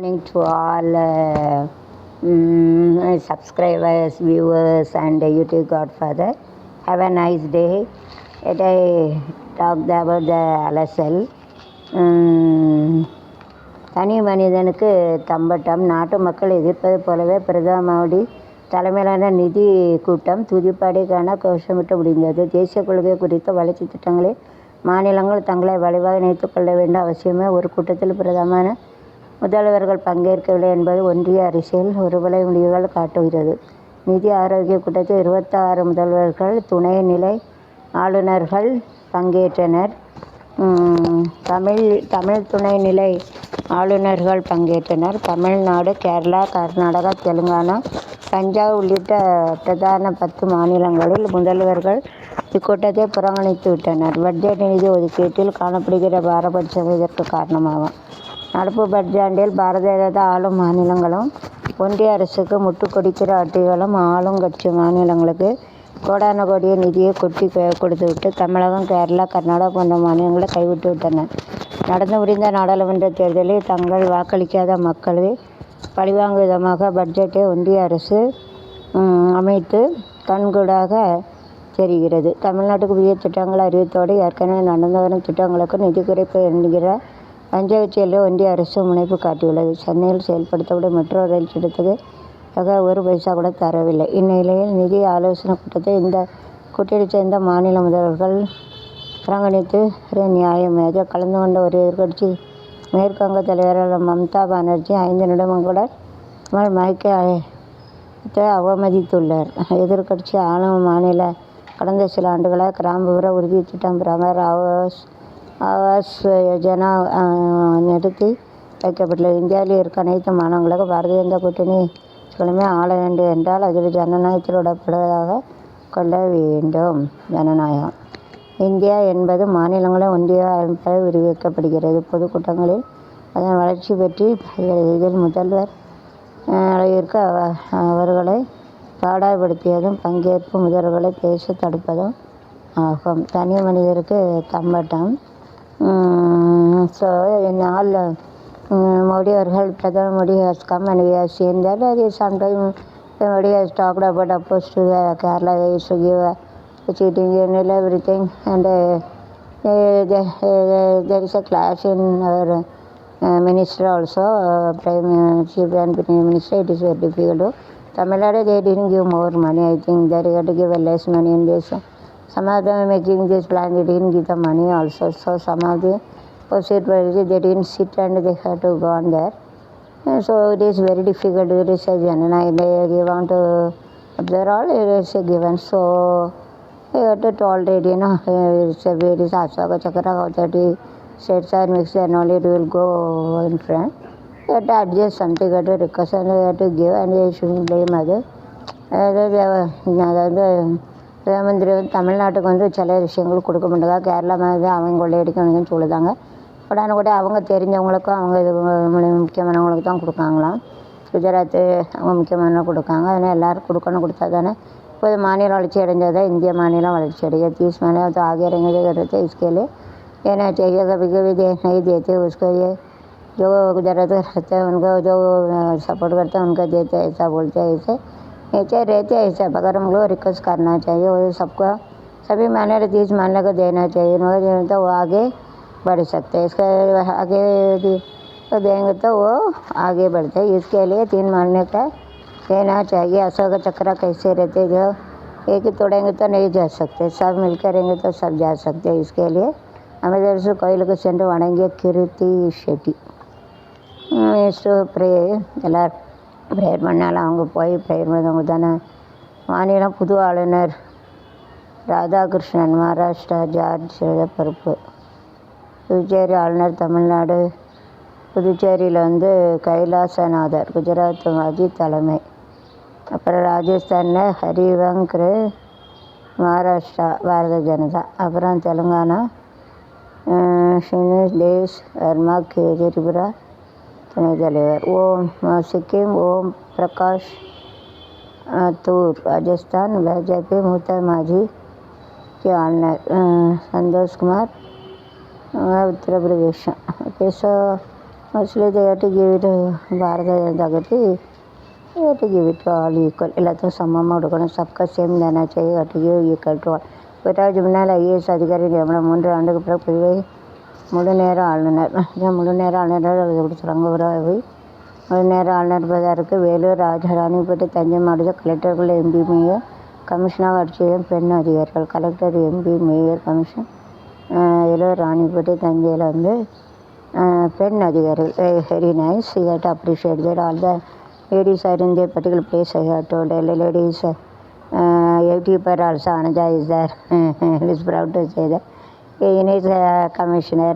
Morning to all subscribers, viewers, and YouTube Godfather. Have a nice day. Today I talked about the LSL. தனி மனிதனுக்கு தம்பட்டம். நாட்டு மக்கள் எதிர்ப்பது போலவே பிரதமர் மோடி தலைமையிலான நிதி கூட்டம் துதிப்பாடிக்கான கோஷமிட்டு முடிந்தது. தேசிய கொள்கை குறித்த வளர்ச்சி திட்டங்களை மாநிலங்கள் தங்களை வலுவாக இணைத்துக் கொள்ள வேண்டிய அவசியமே ஒரு கூட்டத்தில் பிரதமர் முதல்வர்கள் பங்கேற்கவில்லை என்பது ஒன்றிய அரசியல் ஒருபலை முடிவுகள் காட்டுகிறது. நிதி ஆரோக்கிய கூட்டத்தில் 26 முதல்வர்கள், துணை நிலை ஆளுநர்கள் பங்கேற்றனர். தமிழ் துணை நிலை ஆளுநர்கள் பங்கேற்றனர். தமிழ்நாடு, கேரளா, கர்நாடகா, தெலுங்கானா, பஞ்சாப் உள்ளிட்ட பிரதான 10 மாநிலங்களில் முதல்வர்கள் இக்கூட்டத்தை புறக்கணித்து விட்டனர். பட்ஜெட் நிதி ஒதுக்கீட்டில் காணப்படுகிற பாரபட்சம் இதற்கு காரணமாகும். நடப்பு பட்ஜெட்டில் பாரதிய ஜனதா ஆளும் மாநிலங்களும் ஒன்றிய அரசுக்கு முட்டுக் கொடுக்கிற ஆட்சிகளும் ஆளுங்கட்சி மாநிலங்களுக்கு கோடான கோடிய நிதியை கொட்டி கொடுத்துவிட்டு தமிழகம், கேரளா, கர்நாடகா போன்ற மாநிலங்களை கைவிட்டு விட்டன. நடந்து முடிந்த நாடாளுமன்ற தேர்தலில் தங்கள் வாக்களிக்காத மக்களை பழிவாங்கும் விதமாக பட்ஜெட்டை ஒன்றிய அரசு அமைத்து கண்கூடாக தெரிகிறது. தமிழ்நாட்டுக்கு புதிய திட்டங்கள் அறிவித்தோடு ஏற்கனவே நடந்து வரும் திட்டங்களுக்கு நிதி குறைப்பு என்கிற பஞ்சவச்சியில் ஒன்றிய அரசு முனைப்பு காட்டியுள்ளது. சென்னையில் செயல்படுத்தப்படும் மெட்ரோ ரயில் திட்டத்துக்கு ஒரு பைசா கூட தரவில்லை. இந்நிலையில் நிதி ஆலோசனை கூட்டத்தை இந்த கூட்டணி சேர்ந்த மாநில முதல்வர்கள் புறக்கணித்து நியாயம். அதில் கலந்து கொண்ட ஒரு எதிர்க்கட்சி மேற்குவங்க தலைவர் மம்தா பானர்ஜி 5 நிமிடம் கூட மைக்கை அவமதித்துள்ளார். எதிர்க்கட்சி ஆளும் மாநில கடந்த சில ஆண்டுகளாக கிராமப்புற உறுதி திட்டம் பிரதமர் ஆவாஸ் யோஜனா நிறுத்தி வைக்கப்பட்டுள்ளது. இந்தியாவில் இருக்க அனைத்து மாநிலங்களுக்கும் பாரதிய ஜனதா கூட்டணிகளுமே ஆள வேண்டும் என்றால் அதில் ஜனநாயகத்தில் விடப்படுவதாக கொள்ள வேண்டும். ஜனநாயகம் இந்தியா என்பது மாநிலங்களை ஒன்றிய அமைப்பாக விரிவாக்கப்படுகிறது. பொதுக்கூட்டங்களில் அதன் வளர்ச்சி பற்றி இதில் முதல்வர் அளவிற்கு அவர்களை பாடாய்படுத்தியதும் பங்கேற்பு முதல்வர்களை பேச தடுப்பதும் ஆகும். தனி மனிதருக்கு தம்பட்டம். So in all Modi அவர்கள் பிரதமர் Modi has come and we have seen that sometimes Modi has talked about opposed to the Kerala is to give a cheating and everything, and there is a clash in our minister also, chief and minister. It is very difficult to Tamil Nadu. They didn't give more money. I think they had to give less money in this. Some of them making this plan, they didn't give the money also. So some of the opposite parties, they didn't sit and they had to go on there. And so it is very difficult to research and they want to observe all, it is given. So they had to tolerate, it's a very Ashoka Chakra, 30 states are mixed and only it will go in front. They had to adjust something, they had to request and they had to give and they shouldn't blame others. பிரதம மந்திரி தமிழ்நாட்டுக்கு சில விஷயங்கள் கொடுக்க மாட்டாங்க. கேரளா மாதிரி அவங்க கொள்ளையடிக்கணும்னு சொல்லுதாங்க. உடனே அவங்க தெரிஞ்சவங்களுக்கும் அவங்க இது முக்கியமானவங்களுக்கு தான் கொடுக்காங்களாம். குஜராத்து அவங்க முக்கியமான கொடுக்காங்க. அதனால் எல்லோரும் கொடுத்தா தானே இப்போது மாநிலம் வளர்ச்சி அடைஞ்சது தான் இந்திய மாநிலம் வளர்ச்சி अड़ेगा. 30 महीने तो आगे रहेंगे करते इसके लिए देना चाहिए. कभी कभी नहीं देते उसको, ये जो गुजरात रहते हैं उनको जो सपोर्ट करते हैं उनको देते हैं, ऐसा बोलते हैं. ऐसे रहते हैं ऐसा. अगर हम लोग रिक्वेस्ट करना चाहिए वो सबको सभी माने 30 मानने को देना चाहिए. तो वो आगे बढ़ सकते हैं. इसका आगे तो देंगे तो वो आगे बढ़ते हैं. इसके लिए 3 मानने का देना चाहिए. अशोक चक्र कैसे रहते, जो एक तोड़ेंगे तो नहीं जा सकते, सब मिलकर रहेंगे तो सब जा सकते हैं. इसके लिए हमें इधर से கோயிலுக்கு சென்று வணங்கிய கிருத்தி ஷெட்டி ப்ரே எல்லோரும் ப்ரேயர் பண்ணாலும் அவங்க போய் ப்ரேயர் பண்ணவங்க தானே. மாநிலம் புது ஆளுநர் ராதாகிருஷ்ணன், மகாராஷ்டிரா ஜார்ஜ் பொறுப்பு. புதுச்சேரி ஆளுநர் தமிழ்நாடு. புதுச்சேரியில் கைலாசநாதர், குஜராத் அஜித் தலைமை. அப்புறம் ராஜஸ்தானில் ஹரிவங்க், மகாராஷ்டிரா பாரதிய ஜனதா. அப்புறம் தெலுங்கானா ஷினேஷ் தேஷ் வர்மா, திரிபுரா துணை தலைவர். சிக்கிம் ஓம் பிரகாஷ் தூர். ராஜஸ்தான் பிஜேபி மூத்த மாஜி के honour Santosh Kumar Uttar Pradesh. Okay, so Mostly they have to give it Bharatiya Janata Party, they have to give it to all equal. எல்லாத்தையும் சமமாக கொடுக்கணும். சப்கா சேம் தானே செய்ய have to give equal to all. பெட்டாஜ் முன்னால் ஐஏஎஸ் அதிகாரி நியமனம் 3 ஆண்டுக்கு பிறகு புதுவை முழு நேர ஆளுநர். முழு நேர ஆளுநர் அதை கொடுத்துருவாங்க. உறவு முழு நேர ஆளுநர் பதவிக்கு வேலூர், ராணிப்பேட்டை, தஞ்சை மாவட்ட கலெக்டர்கள், எம்பி, மேயர், கமிஷனர் ஆட்சியம் பெண் அதிகாரிகள். Collector, MP, mayor, commission Vellore, Ranipet, தஞ்சையில் பெண் அதிகாரிகள். Very nice. You have to appreciate that all the ladies are in their particular place. I have told ladies 80 per also Anuja is there. Is proud to say that. In his commissioner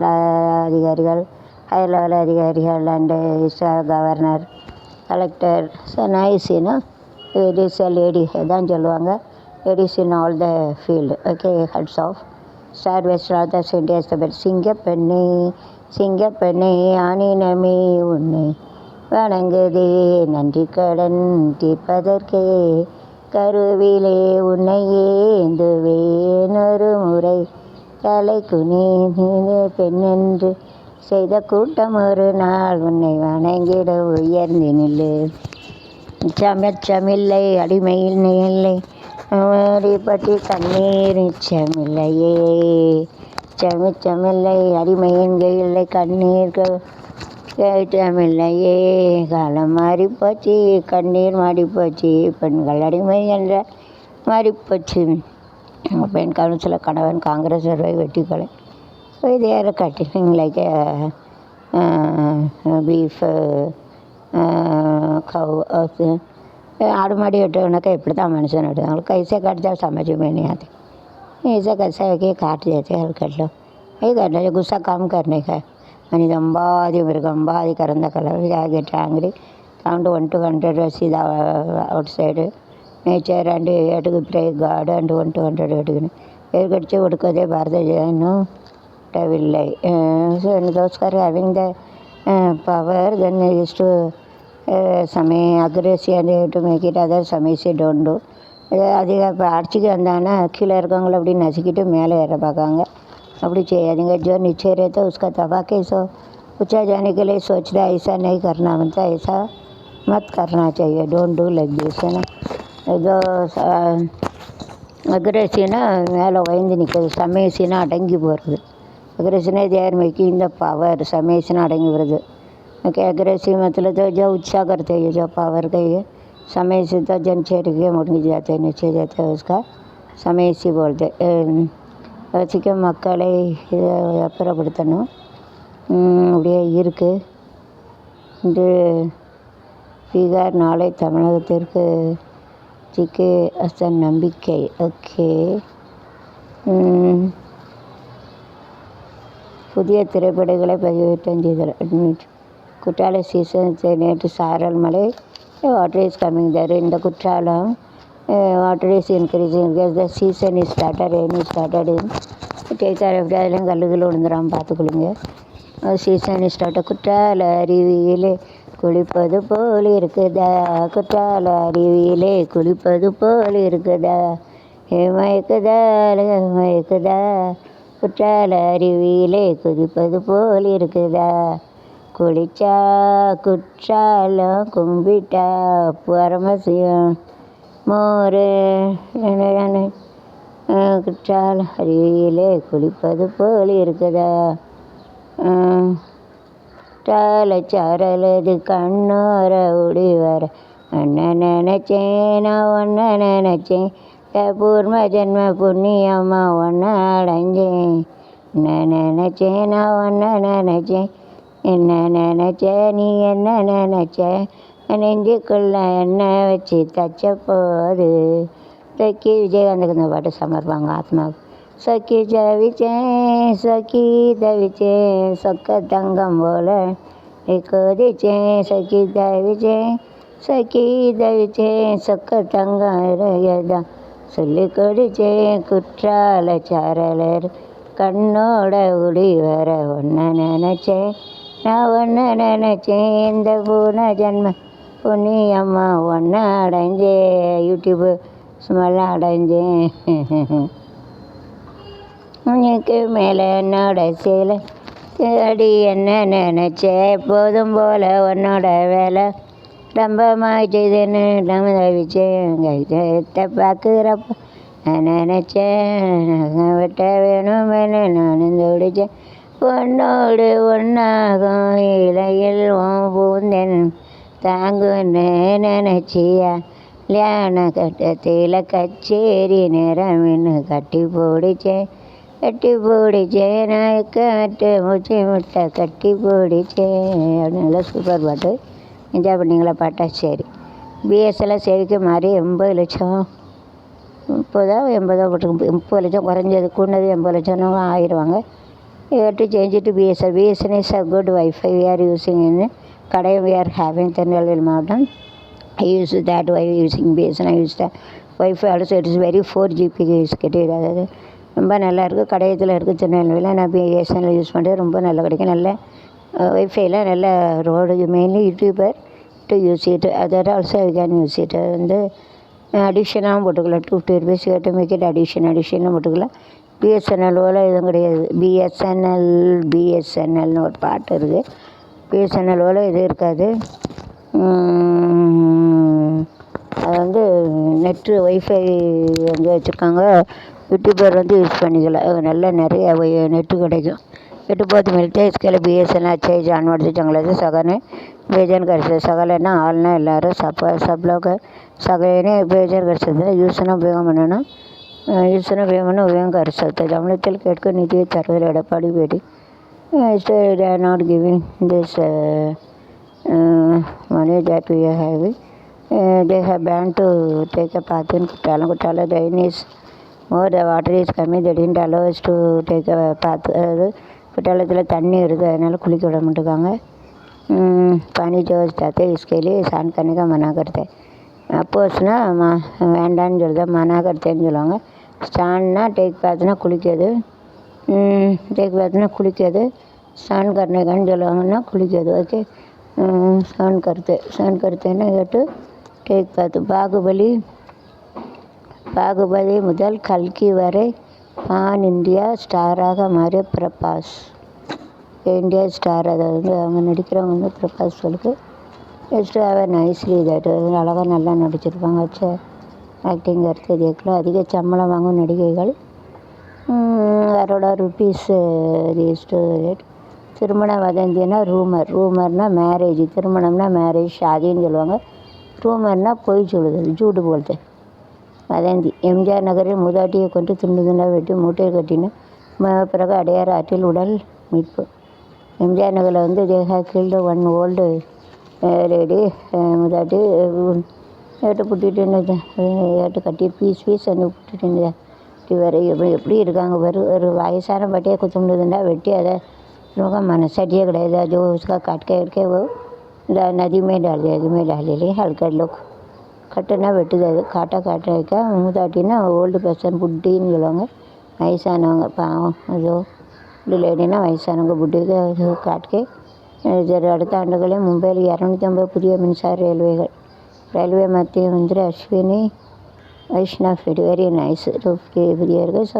அதிகாரிகள், high level அதிகாரிகள் and his governor, collector. So nice, you know. It is a lady. தான் சொல்லுவாங்க. Ladies in all the field. Okay, heads off. Star West Radha India Stabel. சிங்கப்பெண்ணே சிங்கப்பெண்ணே ஆனினமே உன்னை வணங்குதே நன்றி கடன் தீர்ப்பதற்கே கருவிலே உன்னை ஏந்துவேன் ஒரு முறை தலை குனி பெண்ணென்று செய்த கூட்டம் ஒரு நாள் உன்னை வணங்கிட உயர்ந்து நில்லு. சமச்சமில்லை அடிமையில் இல்லை பற்றி கண்ணீர் நிச்சமில்லையே. சமிச்சமில்லை அடிமையின் இல்லை கண்ணீர்கள் கேட்டமில்லையே. காலம் மாறிப்போச்சு, கண்ணீர் மாறிப்போச்சு, பெண்கள் அடிமை என்ற மாறிப்போச்சு. பெண் கவுன்சிலர் கணவன் Congress வெட்டிக்கொலை. they are cutting like beef, cow. आड़ू माड़ी उठा एपड़ मनुष्य उठा कैसे कट जाओ समझ में नहीं आती. ऐसा कैसा है कि काट देते हैं कर लो. यही करना जो गुस्सा काम करने का है. And is Ambadi Mirgambadi Karandakala. I get angry. Count 1 to 100 see the outside nature and you have to pray God and 1 to 100. Where get you would go there, Bharata no, I will lie. So when those are having the power, then they used to some aggressive and to make it other some say don't do. அதிக ஆட்சிக்கு வந்தாங்கன்னா கீழே இருக்கவங்கள அப்படி நசுக்கிட்டு மேலே ஏற பார்க்காங்க. அப்படி செய்யாதீங்க. जो नीचे रहता उसका दबा के सो ऊँचा जाने के लिए सोचता ऐसा नहीं करना बनता. ऐसा मत करना चाहिए. डोंट डू लाइक दिस है ना. जो அக்ரெசிவ்னா மேலே வயந்து நிற்கிறது. சமயசினா அடங்கி போகிறது. Aggressive they are making the power. समेसन अड़ंगी वर्द. ओके अग्रेसिव मतलब तो जो उत्साह करते हैं जो पावर का ये समय से तो जनचेर के मुड़ जाते हैं नीचे जाते हैं उसका समय से बोलते. வச்சுக்க மக்களை அப்புறப்படுத்தணும். அப்படியே இருக்குது. இன்று பீகார் நாளை தமிழகத்திற்கு ஜிகே அசன் நம்பிக்கை. ஓகே. புதிய திரைப்படங்களை பதிவேற்றம் செய்தார். குற்றால சீசன் நேற்று சாரல் மழை. Water is coming there. இந்த Courtallam water is increasing because the season is started. Rain is started. Take care எப்படி அதெல்லாம் கல்லுகள் விழுந்துடாமல் பார்த்துக்கொள்ளுங்க. Season is start. குற்றால அருவியிலே குளிப்பது போல் இருக்குதா. குற்றால அருவியிலே குளிப்பது போல் இருக்குதா. மயக்குதா மயக்குதா. குற்றால அருவியிலே குதிப்பது போல் இருக்குதா. குளிச்சா குற்றாலம் கும்பிட்டா பரமசிவம் மோரு. குற்றால அருவியிலே குளிப்பது போல் இருக்குதா. சாரலது கண்ணோர ஓடி வர அண்ணன் நினச்சேன் நான் ஒன்ன நினச்சேன். பூர்வ ஜென்ம புண்ணியம்மா ஒன்ன அடைஞ்சேன். என்ன நினச்சேன் நான் ஒன்ன நினச்சேன். என்ன நினச்ச நீ என்ன நினச்ச. நெஞ்சுக்குள்ள என்ன வச்சு தச்ச போது. சக்கி விஜயகாந்துக்கு இந்த பாட்டு சமர்ப்பாங்க ஆத்மாவுக்கு. சக்கி ஜவிச்சேன் சக்கி தவிச்சேன் சொக்க தங்கம் போல கொதிச்சேன். சக்கி தவிச்சேன் சக்கி தவிச்சேன் சொக்க தங்கம் தான் சொல்லி கொடிச்சேன். குற்றால சாரலர் கண்ணோட உடி வர ஒன்ன நினச்சேன் நான் ஒன்ன நினச்சேன். இந்த பூன ஜன்ம புண்ணியம்மா ஒன்ன அடைஞ்சேன். யூடியூப்பு சும்மாலாம் அடைஞ்சேன். உனக்கு மேலே என்னோட சேலை அடி என்ன நினச்சே எப்போதும் போல உன்னோட வேலை ரொம்ப மாய்ச்சதுன்னு நம்ம தவிச்சேன் பார்க்குறப்ப நான் நினச்சேன் விட்ட வேணுமென்னு நான் துடிச்சேன் உன்னோடு ஒன்றாகும் இலையில் பூந்தேன் தாங்குன்னு நினச்சியா கல்யாண கட்டத்தில் கச்சேரி நேரம் இன்னும் கட்டி பிடிச்சேன் நான் கட்டு மூச்சு முட்டை கட்டி பிடிச்சேன் அப்படின்னு நல்லா சூப்பர் பாட்டு. என்ஜாய் பண்ணிங்களா பாட்டா? சரி. பிஎஸ்எல்லாம் சேவிக்க மாதிரி 80 லட்சம் 80 போட்டுருக்கு. 30 லட்சம் குறைஞ்சது, கூடது 80 லட்சம் ஆயிடுவாங்க. To change to BSL. BSN is a good wifi we are using in Kadayam we are having Tirunelveli மாவட்டம். I use that while using BSN. I use the Wi-Fi also. It is very 4GB கிடையாது. அதாவது ரொம்ப நல்லா இருக்குது. கடையத்தில் இருக்குது திருநெல்வேலியில். நான் BSNL use பண்ணுறது ரொம்ப நல்லா கிடைக்கும். நல்ல ஒய்ஃபையில் நல்ல road mainly YouTuber to use it. Other also you can use it. வந்து அடிஷனாகவும் போட்டுக்கலாம். 250 rupees கேட்டு மேக்கெட் அடிஷனாக போட்டுக்கலாம். பிஎஸ்என்எல் எதுவும் கிடையாது. பிஎஸ்என்எல்னு ஒரு பாட்டு இருக்குது. பிஎஸ்என்எல் இது இருக்காது. அது வந்து நெட்டு ஒய்ஃபை வந்து வச்சுருக்காங்க. யூடியூபர் வந்து யூஸ் பண்ணிக்கலாம். நல்லா நிறைய नेट கிடைக்கும். नेट बहुत मिलते हैं. इसके लिए BSNL अच्छा ही जानवर से जंगल से सगने बेजन कर सकते. सगल है ना हाल ना एल्लारू सब लोग सगने बेजन कर सकते. यूसना उपयोग मना उपयोग कर सकते. जमलத்தில் கேட்க நிதியை தருகிற எடப்பாடி பேட்டி. They are not giving this money that we are having. They have banned to take a bath in Kuttala. The rain is more, the water is coming. They didn't allow us to take a bath. कुटालத்தில் தண்ணி வருது, அதனால் குளிக்க விட மாட்டேங்காங்க. पानी जो जाते इसके लिए स्नान करने का मना करते. அப்போஸ்னா வேண்டான்னு சொல்லுது, மனா கருத்தேன்னு சொல்லுவாங்க. ஸ்டான்னா டேக் பாத்னா குளிக்கிறது, டேக் பாத்னா குளிக்கிறது, ஸ்நான் கரணைக்கான்னு சொல்லுவாங்கன்னா குளிக்கிறது. ஓகே. ஸ்நான் கருத்தேன்னு கேட்டு டேக் பாத். பாகுபலி முதல் கல்கி வரை பான் இந்தியா ஸ்டாராக மாறிய பிரபாஸ். இந்தியா ஸ்டார், அதாவது அவங்க நடிக்கிறவங்க வந்து பிரபாஸ் சொல்லுது. Just have nicely that. அழகாக நல்லா நடிச்சிருப்பாங்க. வச்ச ஆக்டிங் கருத்து கேட்கலாம். அதிக சம்பளம் வாங்கும் நடிகைகள். ₹1,000 ரீஸ்டு ரேட். திருமண வதந்தினா ரூமர்னால் மேரேஜ். திருமணம்னா மேரேஜ் ஷாதின்னு சொல்லுவாங்க. ரூமர்னால் பொய் சொல்லுது, ஜூடு போல்து. வதந்தி. எம்ஜிஆர் நகரில் மூதாட்டியை கொண்டு துண்டு துண்டாக வெட்டி மூட்டையை கட்டின பிறகு அடையாறு ஆற்றில் உடல் மீட்பு. எம்ஜிஆர் நகரில் வந்து they have killed one old lady. மூதாட்டி ஏட்டு புட்டிட்டு ஏட்டு கட்டி பீஸ் அந்த புட்டிட்டு வரை எப்படி இருக்காங்க பாரு. ஒரு வயசான பாட்டியை குத்துண்டு துண்டா வெட்டி அதை ரொம்ப मनसाटिए கிடையாது. जो उसका काट के वो नदी में डाल दिया. हल्का लोग கட்டுனா வெட்டுது. அது காட்ட மூதாட்டின்னா ஓல்டு பர்சன், புட்டின்னு சொல்லுவாங்க. வயசானவங்க பாவம். அதோ லேடினா வயசானவங்க. புட்டிக்கு அது காட்டுக்கே. அடுத்த ஆண்டுகளில் மும்பையில் 250 புதிய மின்சார ரயில்வேகள். ரயில்வே மத்திய மந்திரி அஸ்வினி வைஷ்ணவ். Very nice. ஃப்ரீயாக இருக்குது. ஸோ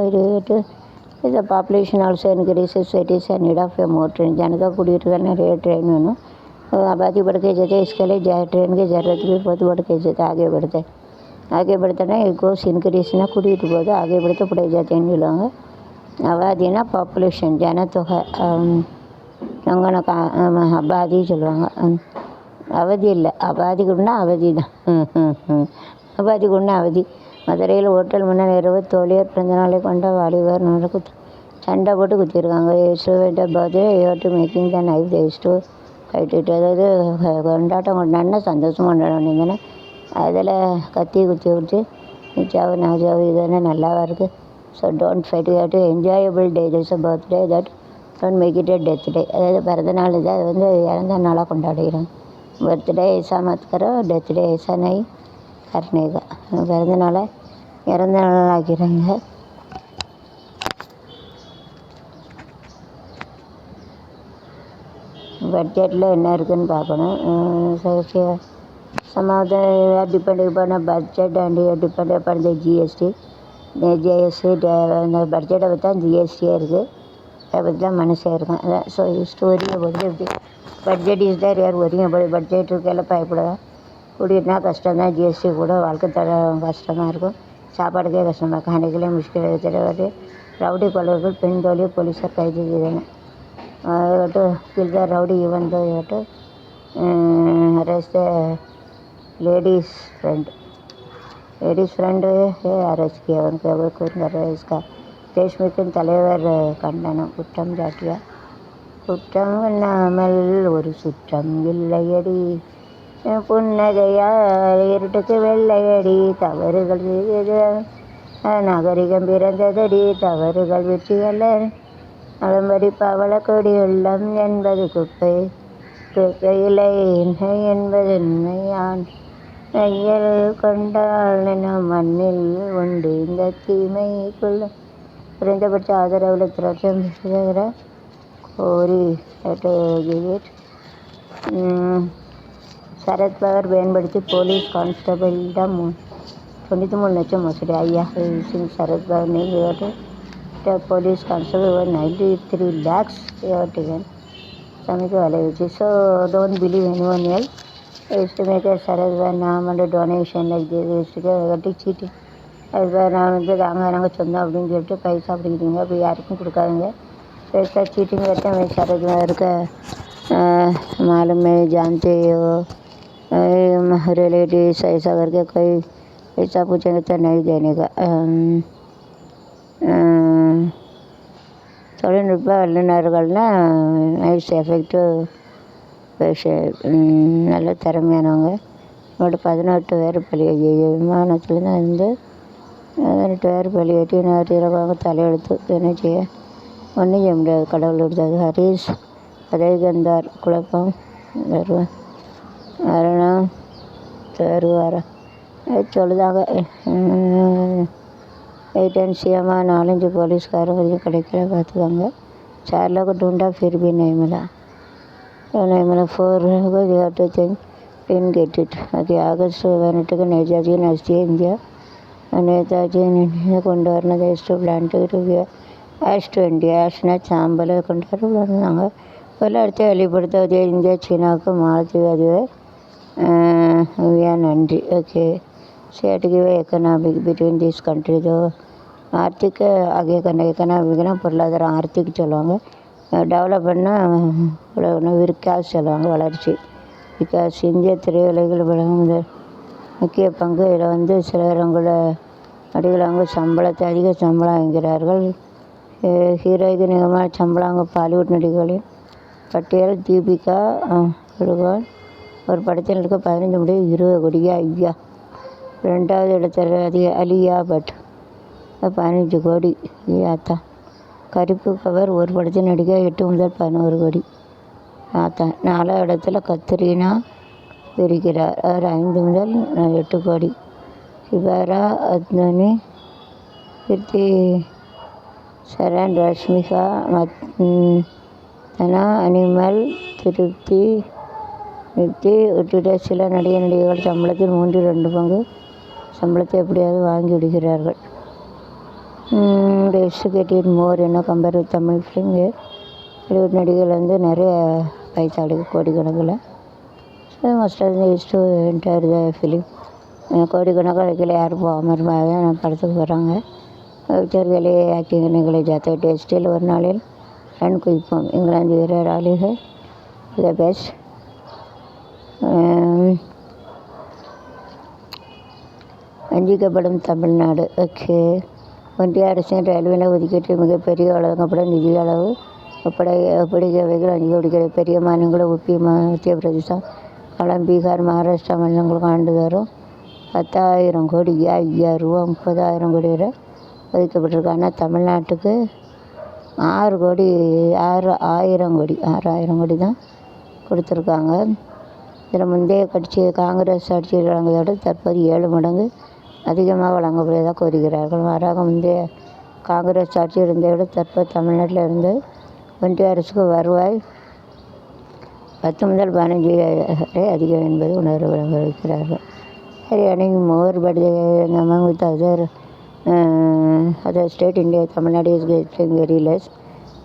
இது population also increases. It is need of more train. ஜனதா கூட்டிகிட்டு இருக்க நிறைய ட்ரெயின் வேணும். आबादी बढ़ के जाते, इसके लिए ट्रेन की ज़रूरत भी बहुत बढ़ के जाते. आगे बढ़ते ना गोस इनक्रीस ना கூட்டிகிட்டு போகுது. आगे बढ़ते पड़े जाते हैं சொல்லுவாங்க. அவாதினா பாப்புலேஷன், ஜனத்தொகை. நங்கனக்கா அபாதி சொல்லுவாங்க. அவதி இல்லை, அபாதிக்குன்னா அவதி தான். அபாதிக்குன்னா அவதி. மதுரையில் ஹோட்டல் முன்னாடி 20 தோழியர் பிறந்தநாளை கொண்ட வாலிபர் சண்டை போட்டு குத்திருக்காங்க. Birthday to making the knife taste கட்டிட்டு. அதாவது கொண்டாட்டம் கொண்டாடினா சந்தோஷமாக கொண்டாட வேண்டியது தானே. அதில் கத்தி குத்தி விட்டு நிச்சாவு நாஜாவு இதுதானே நல்லாவா இருக்குது. So don't fight. You have to enjoyable day. This a birthday that don't make it a death day. அதாவது பிறந்த நாள் இது, அது வந்து இறந்த நாளாக கொண்டாடுகிறோம். பர்த்டே ऐसा मत करो, डेथ डे ऐसा नहीं करने का. பிறந்த நாளை இறந்த நாள் ஆக்கிறாங்க. பட்ஜெட்டில் என்ன இருக்குதுன்னு பார்க்கணும். some of the depend upon a budget and depend upon the GST. அந்த பட்ஜெட்டை பார்த்தா ஜிஎஸ்டியாக இருக்குது. அதை பற்றி தான் மனசே இருக்கும். அதான் ஸோ ஸ்டோரியை பொறுத்து எப்படி பட்ஜெட் இஸ் தேர் யார் ஒரியும் பட்ஜெட் இருக்கையில் பயப்படாத. கூட்டிகிட்டுனா கஷ்டம் தான், ஜிஎஸ்டி கூட வாழ்க்கை தர கஷ்டமாக இருக்கும், சாப்பாடுக்கே கஷ்டமாக இருக்கும். அன்றைக்கிலே முஷ்கில் தெரியாது. ரவுடி கொள்ளவர்கள் பெண் தோழியை போலீஸார் கைது செய்தனர். To kill the rowdy even though to arrest the ladies friend. Ladies friend arrest கியா உனக்கு அரெஸ்ட்கா. தேஷ்முக்கின் தலைவர் கண்டனம். குற்றம் சாட்டியா குற்றம் இல்லாமல் ஒரு சுற்றம் இல்லையடி, புன்னகையால் இருட்டுக்கு வெள்ளையடி, தவறுகள் நாகரிகம் பிறந்ததடி, தவறுகள் வெற்றி அல்ல, அளம்படி பவளக்கொடி உள்ளம் என்பது குப்பை, குப்பையிலை என்பது உண்மையான், மையல் கொண்டால் நம் மண்ணில் உண்டு இந்த தீமைக்குள்ள குறைந்தபட்ச ஆதரவில் திரட்டம் கோரி சரத்பவர் பயன்படுத்தி போலீஸ் கான்ஸ்டபிளிடம் 93 லட்சம் மோசடி. ஐயா Singh Sharad Pawar police constable 93 lakhs taken. சமைக்க விளைவிச்சு. So don't believe anyone else. Is to make a Saraswar நாம டொனேஷன் லைக் கட்டி சீட்டிங். அது நான் வந்து நாங்கள் சொந்தம் அப்படின்னு சொல்லிட்டு பைசா அப்படிங்கிறீங்க, அப்படி யாருக்கும் கொடுக்காதுங்க. पैसा चीटिंग करते हैं। सरकार का मालूम है, जानते हो, रिलेटिव्स ऐसा करके कोई पैसा पूछेंगे तो नहीं देने का. தொழில்நுட்ப வல்லுநர்கள்னா நைஸ் எஃபெக்டிவ் நல்ல திறமையானவங்க. என்னோட 18 பேர் விமானத்தில் தான் இருந்து 18 பேர் பலியாட்டி இரவாக தலையெழுத்து. என்ன செய்ய ஒன்றும் செய்ய முடியாது, கடவுள் கொடுத்தது. ஹரீஷ் பதவிகந்தார் குழப்பம் மரணம் தருவார சொல்லுதாங்க. ஏஜென்சியமாக 4-5 போலீஸ்காரங்க வரைக்கும் கிடைக்கல, பார்த்துக்கோங்க. 4 लोग ढूंढा फिर भी नहीं मिला. 4 they have to think, didn't get it. அது ஆகஸ்ட் 18 நேதாஜி நஸ்திய இந்தியா நேதாஜி கொண்டு வரணும். எஸ்ட் பிளான்ட்டு ஆஸ்ட் இந்தியா ஆஷ்னா சாம்பலை கொண்டு வரனாங்க. எல்லாத்தையும் வெளிப்படுத்த இந்தியா சீனாவுக்கு மாற்றி அதுவே நன்றி. ஓகே சேட்டுக்கு எக்கனாமிக் பிட்வீன் திஸ் கண்ட்ரி தோ ஆர்த்திக் ஆகிய எக்கனாமிக்னா பொருளாதாரம் ஆர்த்திக் சொல்லுவாங்க. டெவலப்மெண்ட்னா விற்காஸ் சொல்லுவாங்க, வளர்ச்சி. பிகாஸ் இந்திய திரையுலகில் முதல் முக்கிய பங்கு. இதில் வந்து சிலரங்கள நடிகள் அவங்க சம்பளத்தை அதிக சம்பளம் வாங்கிறார்கள். ஹீரோய்க்கு நிகமான சம்பளம் அவங்க பாலிவுட் நடிகளின் பட்டியல். தீபிகா படுகோன் ஒரு படத்தில் இருக்க 15 முடிவு 20 கோடியா ஐயா. 2வது இடத்துல அலியா பட் 15 கோடி ஆத்தா. கருப்பு கவர் ஒரு படத்தில் நடிக்க 8 முதல் 11 கோடி ஆத்தா. 4வது இடத்துல கத்ரீனா இருக்கிறார், அவர் 5 முதல் 8 கோடி. சிவாரா அத்னி கீர்த்தி சரண் ரஷ்மிகா தனா அனிமல் திருப்தி விட்டுட்ட. சில நடிகைகள் சம்பளத்தில் 3/2 பங்கு சம்பளத்தை எப்படியாவது வாங்கி விடுகிறார்கள். எஸ்டிகேட்டட் மோர் என்ன compare with Tamil film. Bollywood நடிகைகள் வந்து நிறைய பைசா எடுக்க கோடிக்கணக்கில். So must is to enter the film. கோடிக்கணக்கில் வைக்கல யாரும் போகாமல் தான் நான் படத்துக்கு போகிறாங்க. விச்சர்களே ஆக்கிங்களை ஜாத்த டெஸ்டில் ஒரு நாளில் ரன் குவிப்போம். இங்கிலாந்து வீரர் ஆலிகர் த பெஸ்ட். வஞ்சிக்கப்படும் தமிழ்நாடு. ஓகே ஒன்றிய அரசின் ரயில்வேல ஒதுக்கீட்டில் மிகப்பெரிய வழங்கப்பட நிதி அளவு ஒப்படைக்கவைகள் வஞ்சிக்கப்படுகிற பெரிய மாநிலங்களும் உபி மத்திய பிரதேசம் கலம் பீகார் மகாராஷ்டிரா மாநிலங்களுக்கு ஆண்டுதோறும் 10,000 கோடி ரூபா 30,000 கோடி வரை ஒதுக்கப்பட்டிருக்கு. ஆனால் தமிழ்நாட்டுக்கு 6,000 கோடி தான் கொடுத்துருக்காங்க. இதில் முந்தைய கட்சி காங்கிரஸ் ஆட்சியில் வழங்குவதோடு தற்போது 7 மடங்கு அதிகமாக வழங்கப்படுவதாக கூறுகிறார்கள். மாறாக முந்தைய காங்கிரஸ் ஆட்சி இருந்ததை விட தற்போது தமிழ்நாட்டில் இருந்து ஒன்றிய அரசுக்கு வருவாய் 10 முதல் 15 வரை அதிகம் என்பது உணர்வு வழங்குகிறார்கள். சரி அன்னைக்கு மோர் but among with other state India, Tamil Nadu is getting very less.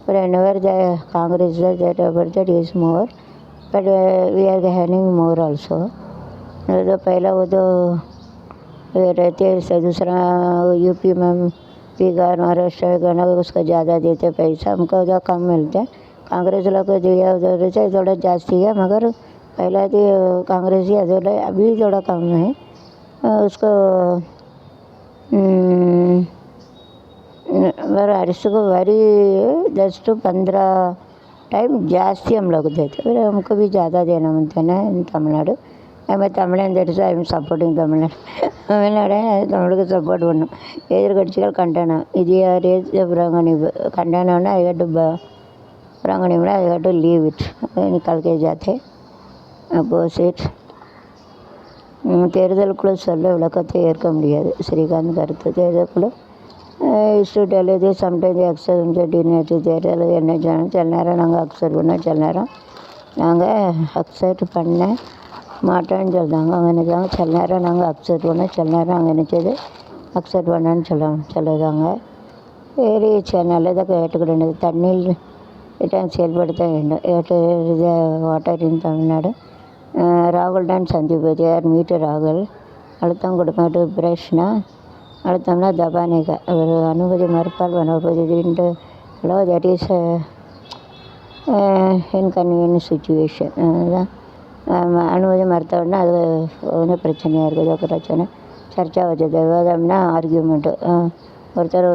whenever the Congress does that is more, but we are having more also. तो पहला वो तो रहते दूसरा यूपी में बिहार महाराष्ट्र गाना उसका ज़्यादा देते पैसा, हमको उधर कम मिलता है। कांग्रेस लोग को दिया उधर से थोड़ा जास्ती है, मगर पहला तो कांग्रेस ही अभी थोड़ा कम है उसको। वर्ष को वरी 10 to 15 टाइम जास्ती हम लोग देते, फिर हमको भी ज़्यादा देना मिलता है ना तमिलनाडु। हमें तमिलन தெரிஞ்சு I am supporting Tamil Nadu. Tamil Nadu தமிழுக்கு சப்போர்ட் பண்ணும். எதிர்கட்சிகள் கண்டனம், இது யார் புறங்கணிப்பு கண்டனம்னா ஐ had to புறங்கணிப்புனா I had to leave it निकल के जाते அப்போசிட். தேர்தலுக்குள்ள சொல்ல விளக்கத்தை ஏற்க முடியாது. ஸ்ரீகாந்த் கருத்து தேர்தலுக்குள்ள ஸ்டூடெண்ட் சம்டைம் அக்சர் டினேட்டு தேர்தல் என்ன சொன்னால் சில நேரம் நாங்கள் அக்செப்ட் பண்ணோம், சில நேரம் நாங்கள் அக்செப்ட் பண்ண மாட்டோன்னு சொல்கிறாங்க. அவங்க நினைச்சாங்க சில நேரம் நாங்கள் அக்செப்ட் பண்ணோம், சில நேரம் அவங்க நினச்சது அக்செப்ட் பண்ணோன்னு சொல்லுதாங்க. சரி சரி நல்லதாக கேட்டுக்கிட்டது. தண்ணீர் திட்டம் செயல்படுத்த வேண்டும். Water in Tamil Nadu. ராகுல்டன் சந்திப்பு யார் மீட்டு ராகுல் அழுத்தம் கொடுக்கட்டு பிரஷ்னா அழுத்தம்னா தபானிகா ஒரு அனுமதி மறுப்பால் அனுமதிட்டு hello that is inconvenient situation. அதுதான் அனுமதி மறுத்தோடனே அது ஒன்றும் பிரச்சனையாக இருக்குது. அது பிரச்சனை சர்ச்சா வச்சது. விவாதம்னா ஆர்கியூமெண்ட்டு, ஒருத்தர்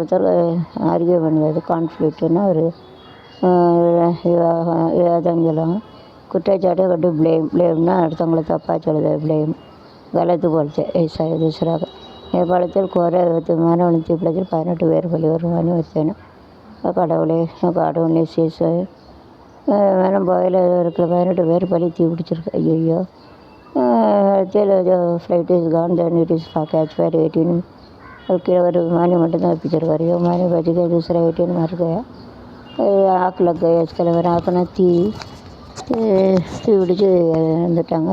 ஆர்கியூ பண்ணுறது. கான்ஃப்ளிக்ட்டுன்னா ஒரு விவாதம் சொல்லுவாங்க. குற்றச்சாட்டு கட்டு பிளேம்னா அடுத்தவங்களை தப்பாக சொல்லுது. பிளேம் கலத்து போலச்சு ஐசா दूसरा நேபாளத்தில் கோர விமானம் தீப்பிடித்தில் 18 பேர் பலி வருவான்னு வச்சேன்னா கடவுளே சீசு வேணும் போயில் இருக்கிற 18 பேர் பலி தீப்பிடிச்சிருக்கு. ஐயோ flight is gone then it is catch fire 18 கீழே ஒரு விமானி மட்டும்தான் தப்பிச்சிருக்காரு. விமானி பச்சிக்க दूसरा 18 मर गया. आग लग गया इसके लिए आकना தீ பிடிச்சி வந்துட்டாங்க.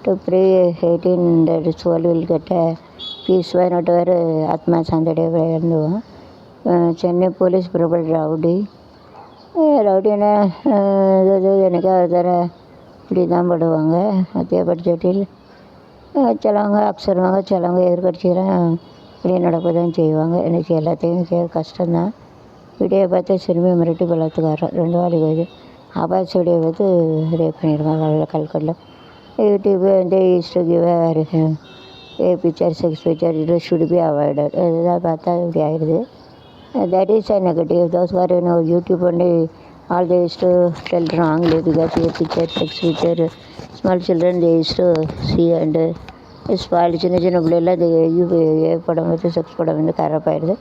டு ப்ரே 18 சோல் வில் கெட்ட பீஸ் பதினெட்டு பேர் ஆத்மா சாந்தடைய இருந்துவோம். சென்னை போலீஸ் பிரபல ரவுடின்னா எனக்காக தர இப்படி தான் படுவாங்க. மத்திய பட்ஜெட்டில் சிலவங்க அக்சருவாங்க, சிலவங்க எதிர்கட்சியெல்லாம் இப்படி நடக்க தான் செய்வாங்க. எனக்கு எல்லாத்தையும் செய்ய கஷ்டம்தான். வீடியோ பார்த்து சிறுமி மிரட்டி பலாத்துக்காரன் 2 வாலிபர் ஆபாஸ் வீடியோ பார்த்து ரேப் பண்ணியிருக்காங்க கல்கட்டில். YouTube is to give picture sex picture it should be avoided. இதுதான் பார்த்தா இப்படி ஆயிடுது. That is a negative. Those who are YouTube only all they used to tell wrongly because a picture sex picture small children they used to see and spoil. சின்ன பிள்ளைலாம் படம் வந்து sex படம் வந்து கரப்பாயிடுது.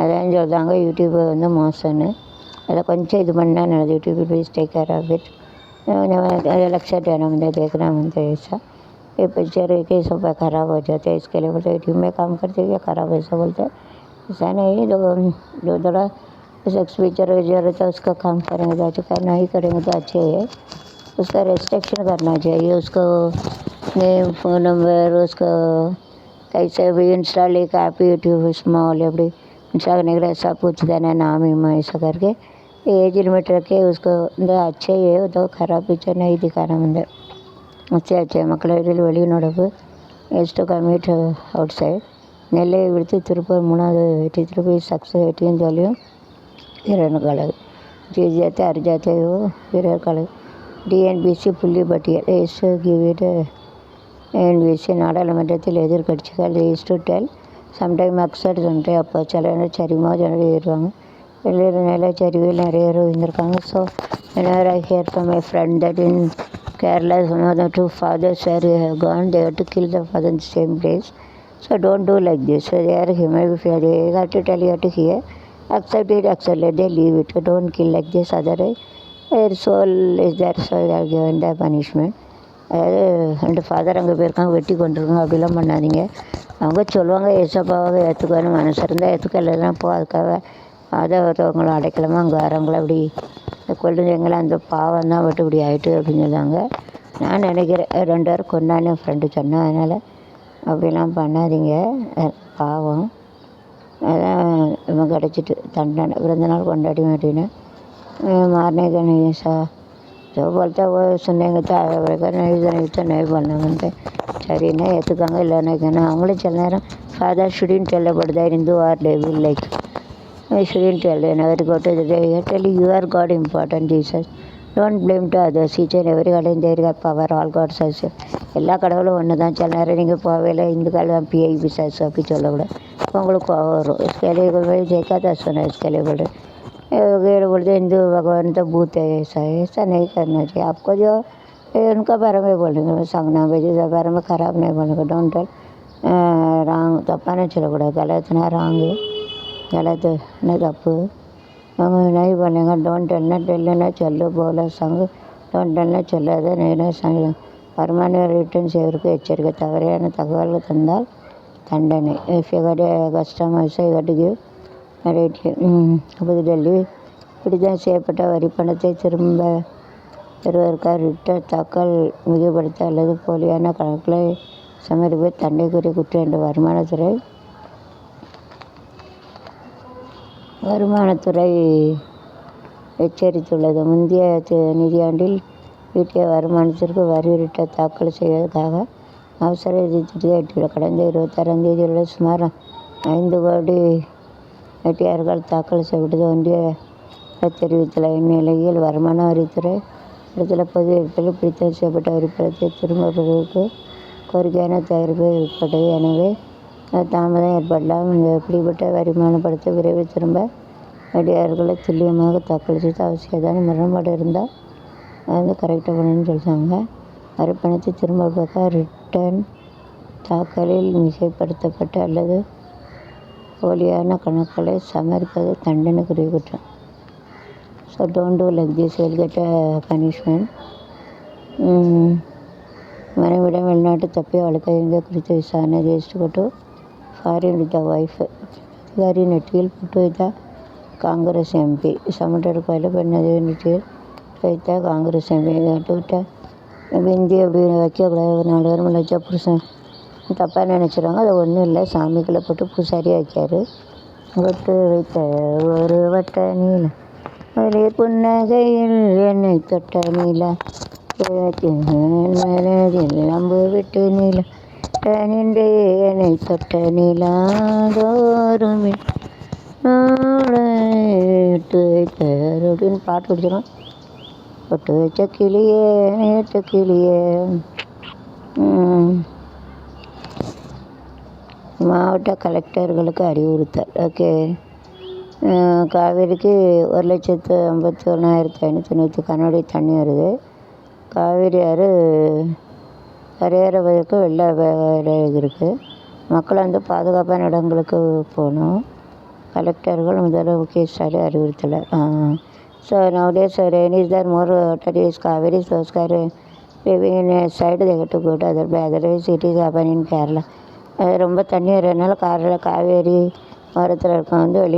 அதான் சொல்கிறாங்க யூடியூப் வந்து மோசம்னு. அதை கொஞ்சம் இது பண்ணால் நல்லது. YouTube please take care of it. लक्षात देना मुझे देखना मुझे ऐसा ये पिक्चर के सब ख़राब हो जाते हैं. इसके लिए बोलते यूट्यूब में काम करते क्या ख़राब ऐसा बोलते हैं. ऐसा नहीं जो थोड़ा सेक्स पिक्चर जरूरत है उसका काम करेंगे तो अच्छा, करना ही करेंगे तो अच्छे है. उसका रेस्ट्रिक्शन करना चाहिए. उसको नेम फ़ोन नंबर उसको कैसे भी इंस्टॉल एक ऐप यूट्यूब स्मॉल எப்படி इंस्टा करने के लिए ऐसा पूछता है ना नाम ही ऐसा करके एज लिमिट रखे उसको अच्छे है तो ख़राब पिक्चर नहीं दिखाना मुझे. अच्छे மக்களிடையில் வெளிநடப்பு is to commit outside. நெல்லையை விடுத்து திருப்பூர் 3வது வெற்றி. திருப்பதி சக்ஸஸ் வெற்றின்னு சொல்லியும் வீரர் கழகு ஜெயிஜாத்தை அரிஜாத்தையோ வீரர் கழகு. டிஎன்பிசி புள்ளி பட்டியல் yes to give it. NPC நாடாளுமன்றத்தில் எதிர்கட்சிகள் yes to tell sometime accept sometime அப்போ சில நேரம் சரிமா ஜனவரி ஏறுவாங்க. வெளியில் நிலச்சரிவில் நிறைய பேர் இருந்திருக்காங்க. So whenever I hear from my friend that in Kerala some of the 2 fathers were gone, they had to kill the father in the same place. So don't do like this. So they are human. They have to tell you to hear. Accept it, accept it. They leave it. Don't kill like this. Otherwise their soul is there, so they are given the punishment. அதாவது 2 father அங்கே போயிருக்காங்க, வெட்டி கொண்டிருக்காங்க. அப்படிலாம் பண்ணாதீங்க. அவங்க சொல்லுவாங்க ஏசப்பாவை ஏற்றுக்கணும், மனசு இருந்தால் ஏற்றுக்கலைன்னா போ. அதுக்காக அதை ஒருத்தவங்களை அடைக்கலாமா அங்கே வரவங்கள அப்படி கொள்ளுங்களை அந்த பாவம் தான் விட்டு இப்படி ஆகிட்டு அப்படின்னு சொன்னாங்க. நான் நினைக்கிறேன் 2 பேர் கொண்டான்னு என் ஃப்ரெண்டு சொன்னேன். அதனால் அப்படிலாம் பண்ணாதீங்க, பாவம். அதான் இவன் கிடச்சிட்டு தண்டனை பிறந்த நாள் கொண்டாடி மாட்டேன்னு मारने का नहीं ऐसा जो बोलता है वो सुनेंगे तो आएगा नहीं तो नहीं बोलना बनते சரி என்ன ஏற்றுக்காங்க இல்லைன்னா ஏன்னா அவங்களும் சில நேரம் father shouldn't tell about that Hindu are devil like I shouldn't tell ever go to tell you are god important Jesus don't blame to others each and every god in their power all gods as எல்லா கடவுளும் ஒன்று தான் சில நேரம் நீங்கள் போகல இந்து காலம் பிஐ பிசாஸ் அப்படி சொல்லக்கூடாது உங்களுக்கு கோவம் வரும் इसके लिए देखा था सुना इसके लिए बोल रहे बोलते हिंदू भगवान तो भूत है ऐसा नहीं करना चाहिए आपको जो उनका बारे में बोलेंगे संगना बेजी बारे में ख़राब नहीं बोलेंगे डोंट टेल रांग तप्पाने சொல்லக்கூடாது गलतना रांग गलत नहीं तप्पु हम नहीं बोलेंगे डोंट टेलना चलो बोला संग डोंट टेलना चलाத नहीं संग வருமான ரிட்டர்ன் செய்வதற்கு எச்சரிக்கை தவறையான தகவல்கள் தந்தால் தண்டனை ஃபிகர் கஸ்டமர்ஸை கட்டுக்கு நிறைய புதுடெல்லி இப்படிதான் செய்யப்பட்ட வரி பணத்தை திரும்ப பெறுவதற்காக ரிட்டர்ன் தாக்கல் மிகப்படுத்த அல்லது போலியான கணக்குகளை சமர்ப்பிக்க தண்டைக்குரிய குற்றம் என்று வருமானத்துறை எச்சரித்துள்ளது. முந்தைய நிதியாண்டில் ஈட்டிய வருமானத்திற்கு வரி ரிட்டர்ன் தாக்கல் செய்வதற்காக அவசர திட்டத்தை எட்டியுள்ளது. கடந்த 26ஆம் தேதியுள்ள சுமார் 5 கோடி எட்டியார்கள் தாக்கல் செய்யப்பட்டது ஒன்றிய தெரிவித்துள்ள இந்நிலையில் வருமான வரித்துறை இடத்துல பொது இடத்தில் பிடித்தம் செய்யப்பட்ட வரிப்பணத்தை திரும்ப பெறுவதற்கு கோரிக்கையான தயாரிப்பு ஏற்பட்டது. எனவே தாமதம் ஏற்படலாம். இப்படிப்பட்ட வருமான படத்தை விரைவில் திரும்ப எட்டியார்களை துல்லியமாக தாக்கல் செய்து அவசியமான முரண்பாடு இருந்தால் அது கரெக்டாக பண்ணணும்னு சொல்லிட்டாங்க. வரிப்பணத்தை திரும்ப பார்க்க ரிட்டர்ன் தாக்கலில் மிகைப்படுத்தப்பட்ட அல்லது போலியான கணக்குகளை சமர்ப்பது தண்டனைக்குரிய குற்றம். So don't do like this will get a punishment. மனைவிடம் வெளிநாட்டு தப்பிய வழக்கறிஞர் குறித்த விசாரணை ரெஜிஸ்டர் போட்டு ஃபாரின் வித் த ஒய்ஃப் அதிகாரி நெற்றியில் போட்டு வைத்த காங்கிரஸ் எம்பி சமட்டர் கோயிலில் பெண் அதிகாரி நெற்றியில் வைத்த காங்கிரஸ் எம்பி விட்ட இந்திய அப்படி வைக்கக்கூடாது. ஒரு 4 பேரும் வச்சா புருஷன் தப்பாக நினச்சிடுவாங்க. அது ஒன்றும் இல்லை, சாமிக்குள்ளே போட்டு பூசாரி வைக்காரு. ஒட்டு வைத்த ஒரு வட்ட நீல ஒரே புன்னகையில் என்னை தொட்ட நீல மனதில் நம்பு விட்டு நீல நின்றே என்னை தொட்ட நீலா தோறுமே விட்டு வைத்த அப்படின்னு பாட்டு பிடிச்சிடும். பொட்டு வச்ச கிளியே நேற்று கிளியே. மாவட்ட கலெக்டர்களுக்கு அறிவுறுத்தல். ஓகே, காவேரிக்கு 1,51,590 கனஅடி தண்ணி வருது. காவேரி ஆறு கரையேறுவதற்கு வெள்ள இருக்குது. மக்கள் வந்து பாதுகாப்பான இடங்களுக்கு போகணும். கலெக்டர்கள் முதல்வர் முக்கிய ஸ்டாலின் அறிவுறுத்தலை. So nowadays rain is there more water is Kaveri so living in a side they have to go to otherwise it is happen in Kerala. ரொம்ப தண்ணி வரதுனால காவேரி ஓரத்தில் இருக்க வந்து வெளியே